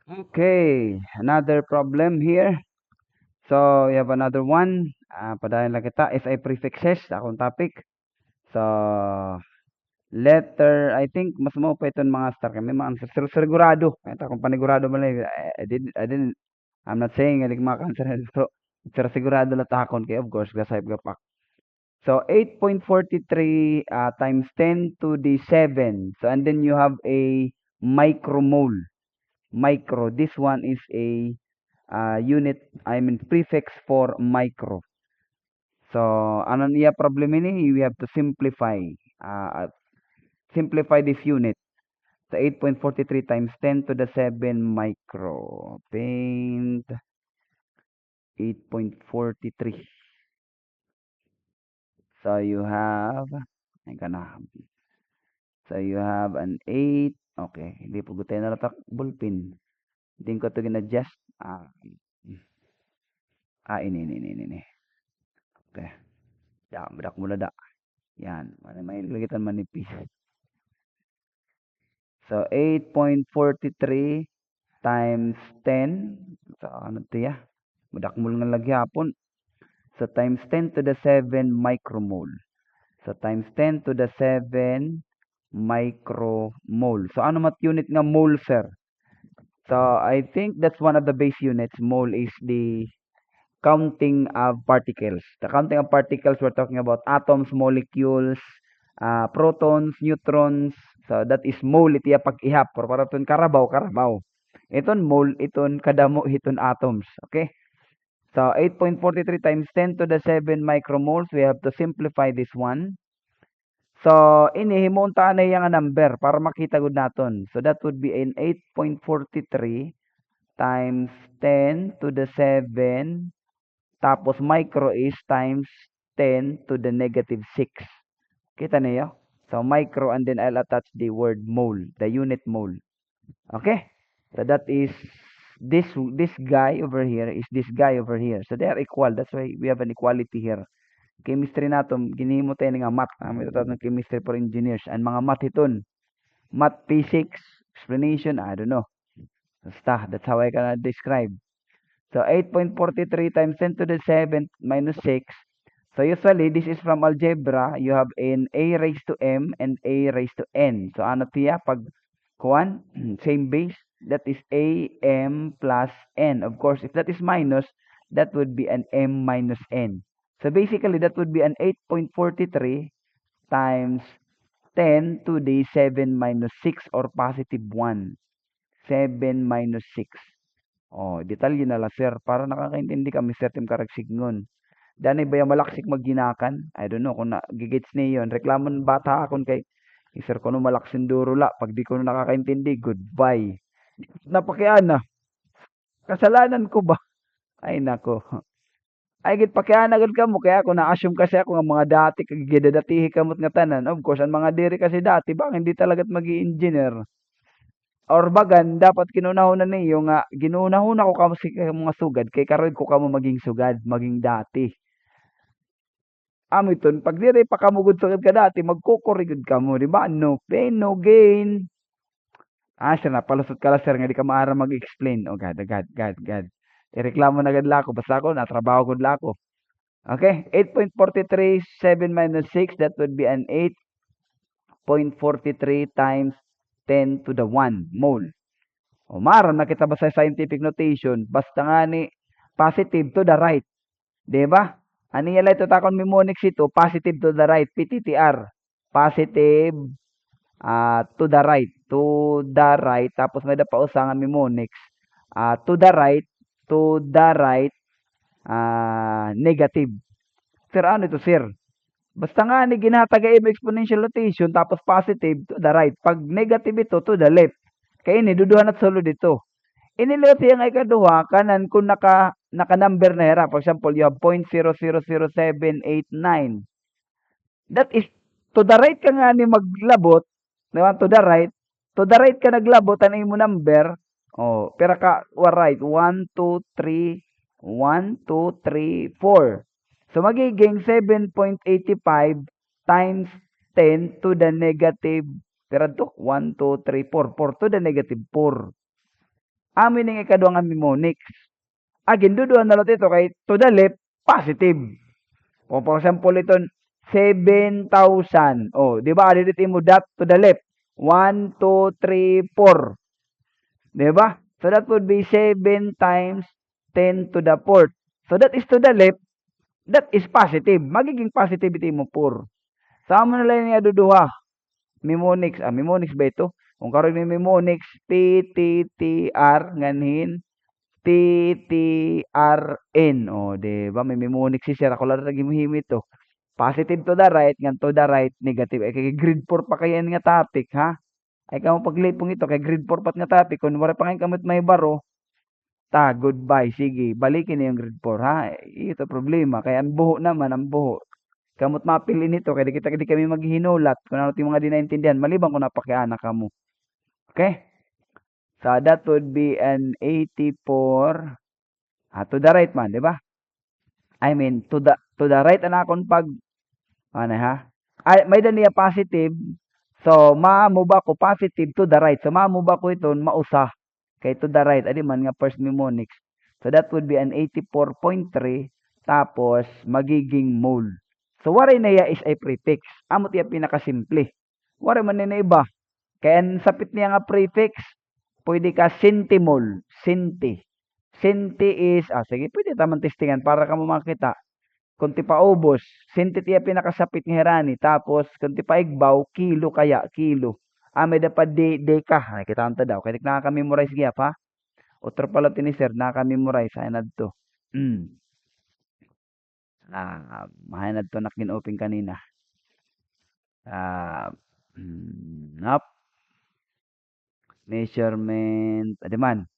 Okay, another problem here. So, we have another one. Padayon lang kita. SI prefixes, akong topic. So, letter, I think, mas mo pa itong mga star kami. Mga answer. Sigurado. Ito, kung panigurado mo lang. I'm not saying, alig mga cancer. Pero, sigurado lang takon kay, of course, gasayip gapak. So, 8.43 times 10 to the 7. So, and then you have a micromole. Micro. This one is a unit, I mean prefix for micro. So, ano niya problem ini? We have to simplify. Simplify this unit. So, 8.43 times 10 to the 7 micro. Paint 8.43. So, you have, ay ka na. So, you have an 8. Okay, hindi po gutay na latak ballpen. Hindi ko ito gina-adjust. Ini. Okay. Ya, bedak mula da. Yan. May lagitan manipis. So, 8.43 times 10. So, ano ito ya? Madakmul nga lagi hapon. So, times 10 to the 7 micromole. So, times 10 to the 7 micromole. So, ano mat unit nga mole, sir? So, I think that's one of the base units. Mole is the counting of particles. The counting of particles, we're talking about atoms, molecules, protons, neutrons. So, that is mole itiya pag-ihap. Pero para iton karabaw. Iton mole, iton kadamo, iton atoms. Okay? So, 8.43 times 10 to the 7 micromoles. We have to simplify this one. So, ini himunta na yung number para makita gud naton. So, that would be an 8.43 times 10 to the 7. Tapos micro is times 10 to the negative 6. Kita niyo? So micro, and then I'll attach the word mole, the unit mole. Okay? So that is this guy over here is this guy over here. So they are equal. That's why we have an equality here. Chemistry nato, ginihimo tayo nga math. May tatawag ng chemistry for engineers. And mga math iton. Math, physics, explanation, I don't know. Basta, that's how I can describe. So 8.43 times 10 to the 7 minus 6. So usually, this is from algebra. You have an a raised to m and a raised to n. So ano tiya? Pag kuan, same base, that is a m plus n. Of course, if that is minus, that would be an m minus n. So basically, that would be an 8.43 times 10 to the 7 minus 6 or positive 1. 7 minus 6. Oh, detalye na lang, sir. Para nakakaintindi kami, sir, tim karagsignon. Danay ba yung malaksik magginakan? I don't know kung gigits niya yun. Reklamon bata akon kay sir ko no malaksin duro la. Pag di ko no nakakaintindi, goodbye. Napakian na. Kasalanan ko ba? Ay nako. Ay gid pakian agad ka mo kaya ako na-assume kasi ako nga mga dati kagidadatihi kamot nga tanan. Of course, ang mga diri kasi dati ba hindi talagat magi-engineer. Or bagan dapat kinunahunan niyo nga ginunahuna ko kamo si mga sugad kay karon ko kamo maging sugad, maging dati. Amiton pag diri pa kamugod sa ka dati magkukurigod ka mo, di ba? No pain, no gain. Siya na palusot ka lang sir nga di ka maara mag-explain. Oh God. Ireklamo na gad lako basta ako natrabaho gud lako. Okay, 8.43 7 minus 6, that would be an 8.43 times 10 to the 1 mole. O maram na kita ba sa scientific notation basta nga ni positive to the right. Di ba? Ano yan lang ito takon mnemonics ito? Positive to the right. PTTR. Positive to the right. To the right. Tapos may pausangan mnemonics. To the right. To the right. Negative. Sir, ano ito, sir? Basta nga ni ginataga mo exponential notation tapos positive to the right. Pag negative ito, to the left. Kaya ini, duduhan at solo dito. Inilit yung ikaduha, kanan kung naka-number na hera. For example, you have 0.000789. That is, to the right ka nga ni maglabot, diba? To the right. To the right ka naglabot, ano mo number? Oh, pero ka, right. 1, 2, 3, 1, 2, 3, 4. So, magiging 7.85 times 10 to the negative, pero to, 1, 2, 3, 4. 4 to the negative 4. Amin ning ikaduha nga mnemonics. Again, duduhan na lang ito kay to the left, positive. O for example, iton 7,000. O, di ba? Adit mo that to the left. 1, 2, 3, 4. Di ba? So that would be 7 times 10 to the fourth. So that is to the left. That is positive. Magiging positivity mo 4. Sama na lang niya duduha. Mnemonics. Mnemonics ba ito? Kung karoon may mnemonics, PTTR, nganhin, TTRN. O, di ba? May mnemonics si Sir. Ako lang lagi mahimit to. Positive to the right, ngan to the right, negative. Ay, kay grade 4 pa kaya nga topic, ha? Ay, kamo paglipong ito, kay grade 4 pat nga topic. Kung wala pa kayo kamot may baro, goodbye. Sige, balikin na yung grade 4, ha? Ito problema. Kaya ang buho naman, ang buho. Kamot mapili nito, kaya di kami maghihinulat. Kung ano yung mga di naintindihan, maliban kung napakianak ka mo. Okay? So, that would be an 84. To the right man, di ba? I mean, to the right na akong pag, ano ha? Ay, may niya positive. So, maamo ba ko positive to the right. So, maamo ba ko ito, mausa. Kay to the right, adi man nga first mnemonics. So, that would be an 84.3. Tapos, magiging mole. So, waray na ya is ay prefix. Amo tiya pinakasimple. Waray man na iba. Kaya ang sapit niya nga prefix, pwede ka centimole. Centi. Centi is, sige, pwede tamang testingan para ka mo makita. Kung ti paubos, senti tiya pinakasapit nga herani. Tapos, kung ti paigbaw, kilo kaya, kilo. May dapat deka. Nakita ang daw. Kaya nakaka-memorize gyap ha. Otro pala ni sir, nakaka-memorize. Ay to. Mahanad to nakin open kanina. Nap. Measurement. Adiman.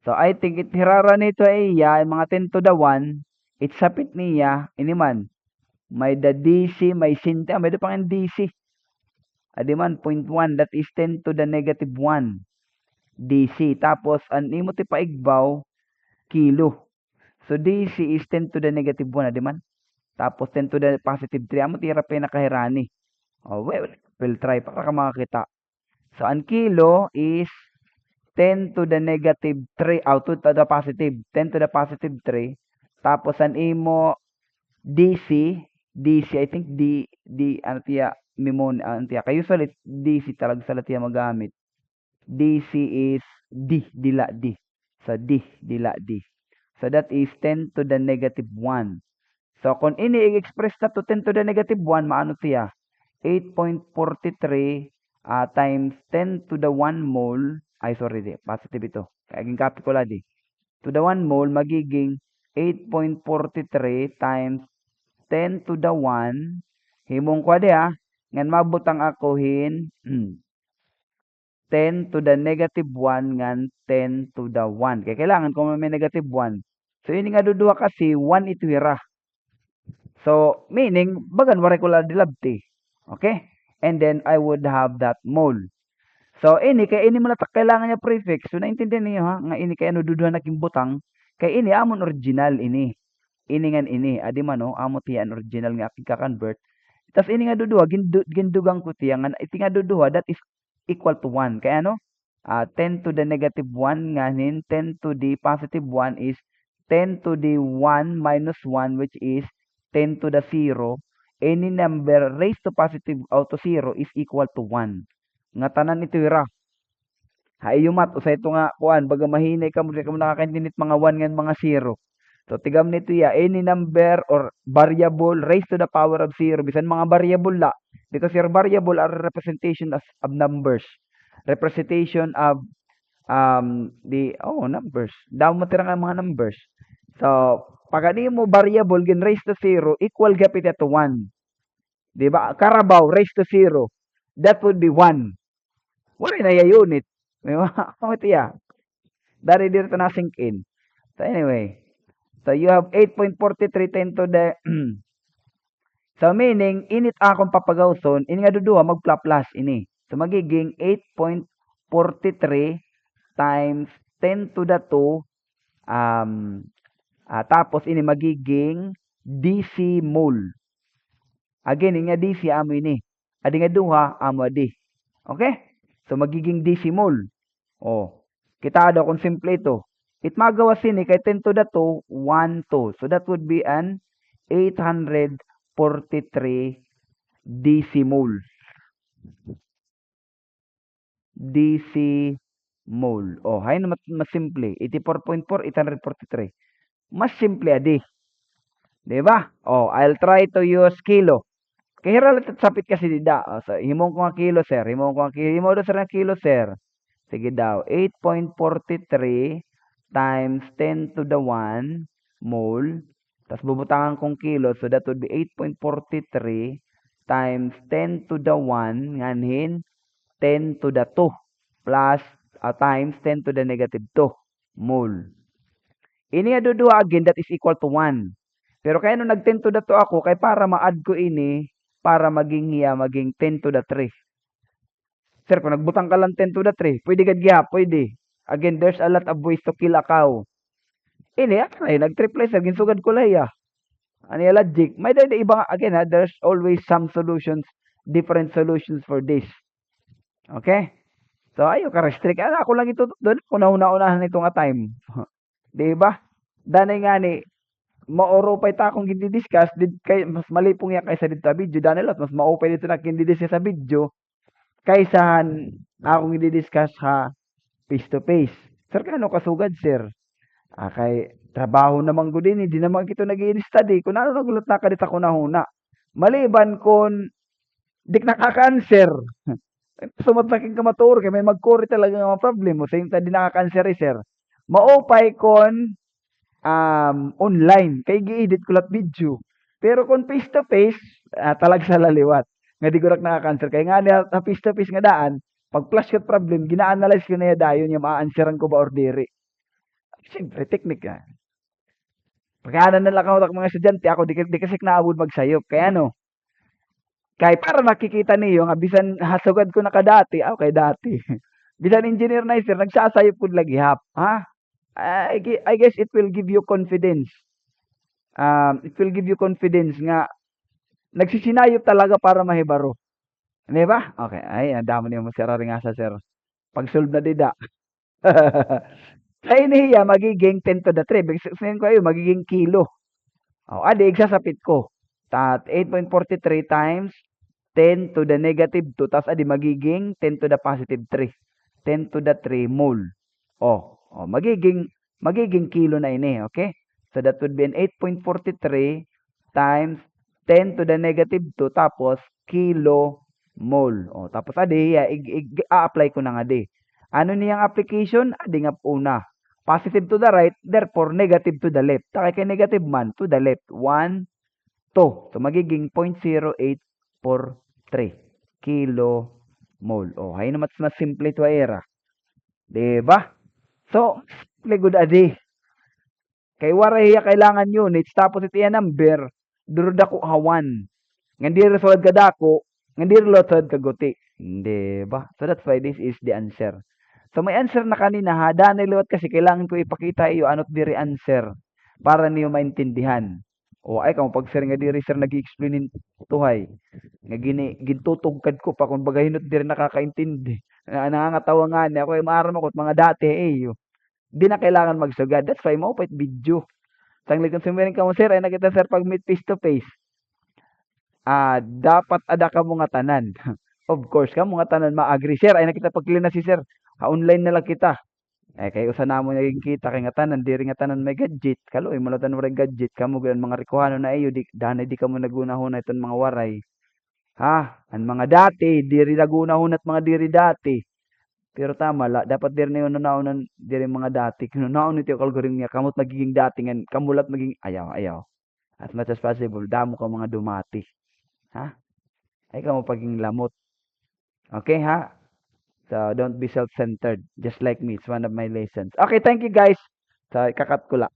So, I think it hirara nito ay mga 10 to the 1. It's sapit niya. Iniman. May the DC, may sinti. May da pang DC. Adiman, 0.1. That is 10 to the negative 1. DC. Tapos, ang imo ti paigbaw, kilo. So, DC is 10 to the negative 1. Adiman. Tapos, 10 to the positive 3. Amo tira pinakahirani. We'll try para ka makakita. So, ang kilo is 10 to the negative 3. To the positive. 10 to the positive 3. Tapos, ang imo DC, I think ano tiya, ano tiya. Kaya usually, DC talaga sa tiya magamit. DC is dila D. So, dila D. So, that is 10 to the negative 1. So, kung ini i-express na to 10 to the negative 1, maano tiya? 8.43 times 10 to the 1 mole. Ay, sorry, positive ito. Kaging copy ko lang di. To the 1 mole, magiging 8.43 times 10 to the 1. Himong kwa di ngan mabutang ako 10 to the negative 1 ngan 10 to the 1. Kaya kailangan kung may negative 1. So, yun nga duduha kasi 1 itwira. So, meaning, bagan waray ko lang dilabti. Okay? And then, I would have that mole. So, ini, kaya ini mo na kailangan niya prefix. So, naintindihan niyo ha? Nga ini, kaya ano duduha na butang. Kaya ini, amon original ini. Ini ngan ini. Adi man no? Amo tiyan original nga aking ka-convert. Tapos ini nga duduha, gindugang ko tiyan. Iti nga duduha, that is equal to 1. Kaya ano? 10 to the negative 1 nganin, 10 to the positive 1 is 10 to the 1 minus 1, which is 10 to the 0. Any number raised to positive out to 0 is equal to 1. Nga tanan ito ira. Hayumat, usay ito nga, kuan, baga mahinay ka mo nakakaintinit mga 1 ngan mga 0. So, tigam nito any number or variable raised to the power of 0. Bisan mga variable la. Because your variable are representation of numbers. Representation of numbers. Daw mo tira nga mga numbers. So, pag ano mo variable gin raised to 0, equal gapit to 1. Diba? Carabao raised to 0. That would be 1. Wala na unit. Diba? Ano ito Dari dito na sink in. So, anyway. So, you have 8.43 10 to the... So, meaning, init akong papagawson, ini nga duduha, magpla-plus ini. So, magiging 8.43 times 10 to the 2. Tapos, ini magiging DC mole. Again, ini nga DC, amo ini. Adi nga duha, amo adi. Okay? So, magiging DC mole. Kitado kung simple ito. It magawa sini kay 10 to the 2, 1, 2. So that would be an 843 decimole. Decimole. Oh, hay na mas simple. 84.4, 843. Mas simple adi. Diba? Oh, I'll try to use kilo. Kaya relative sapit kasi dida. Oh, so, himong ko nga kilo, sir. Himong ko nga kilo. Himong do sir nga kilo, sir. Sige daw. 8.43 times 10 to the 1 mole. Tapos bubutangan kong kilo. So that would be 8.43 times 10 to the 1 nganin 10 to the 2 plus times 10 to the negative 2 mole. Ini adudua again that is equal to 1. Pero kaya nung nag 10 to the 2 ako, kay para ma-add ko ini, para maging 10 to the 3. Sir, kung nagbutang ka lang 10 to the 3, pwede gad pwede. Again, there's a lot of ways to kill a cow. Ini, ay, nag-triple sir, ginsugad ko lang Ano yung logic? May dahil iba, again there's always some solutions, different solutions for this. Okay? So, ayo ka restrict. Ako lang ito doon. Kung nauna-unahan ito nga time. Di ba? Danay nga ni, maoropay ta akong gindi-discuss, kay, mas malipong yan kaysa dito sa video. Dahil mas maopay dito na gindi-discuss sa video, kaysa akong gindi-discuss ha, face to face. Sir, kano kasugad, sir? Kay, trabaho naman ko din, hindi naman kito nag-i-study. Kung ano nagulat na kadita ko na huna. Maliban kung dik nakaka-answer. Sumataking ka maturo kay may magkuri talaga nga problem mo. Same time din nakaka-answer sir. Maopay kon online kay gi-edit ko lat video. Pero kung face to face, talag sa laliwat. Nga di ko rak nakaka-answer kay nga na face to face nga daan, pag flash cut problem, gina-analyze ko na dayon yung ma-answeran ko ba or diri. Siyempre, technique yan. Pagkaanan na lang ako mga estudyante, ako di kasi naabot magsayop. Kaya ano, kay para makikita niyo nga bisan hasugad ko na kadati, kay dati. Bisan engineer na sir, nagsasayop ko lagi hap. Ha? I guess it will give you confidence. It will give you confidence nga nagsisinayop talaga para mahibaro. Di ba? Okay. Ay, ang dami niyo mo sir ring asa sir. Pag-solve na dida. Ay niya magiging 10 to the 3. Sabihin ko ayo magiging kilo. Adi igsasapit ko. 8.43 times 10 to the negative 2. Tapos adi magiging 10 to the positive 3. 10 to the 3 mole. Magiging kilo na ini. Okay? So that would be an 8.43 times 10 to the negative 2. Tapos kilo mole. Tapos adi, i-apply ko na nga di. Ano niyang application? Adi nga una. Positive to the right, therefore negative to the left. Takay kay negative man, to the left. 1, 2. So, magiging 0.0843 kilo mole. Hay na mas simple ito era. Diba? So, simple good adi. Kay waray kailangan units, tapos ito yung number, durod ako hawan. Ngandi resolve ka dako, ngandi resolve ka guti. Diba? So, that's why this is the answer. So may answer na kanina ha, dahil liwat kasi kailangan ko ipakita iyo ano't diri answer para niyo maintindihan. Ay kamo pag sir nga diri sir nagi-explainin tuhay. Nga gintutugkad ko pa kung baga hinot diri nakakaintindi. Nangangatawa nga ni ako maaram ako mga dati yo. Di na kailangan magsugad. That's why mo pait video. Tangli kung sumiring ka mo sir ay nakita sir pag meet face to face. Dapat ada ka mo nga tanan. Of course, ka mo nga tanan ma-agree sir ay nakita pag na si sir. Online na lang kita. Kay usa namo naging kita kay nga tanan diri nga tanan may gadget. Kaloy mo tan waray gadget kamo gan mga rekuhano na iyo di danay di kamo nagunahon iton mga waray. Ang mga dati diri nagunahon at mga diri dati. Pero tama la dapat diri na unaon diri mga dati. Kunaon iti algorithm niya kamot magiging dati ngan kamulat maging ayaw. As much as possible damo ka mga dumati. Ay kamo paging lamot. Okay ha? So, don't be self-centered. Just like me. It's one of my lessons. Okay, thank you guys. So, kakat ko lang.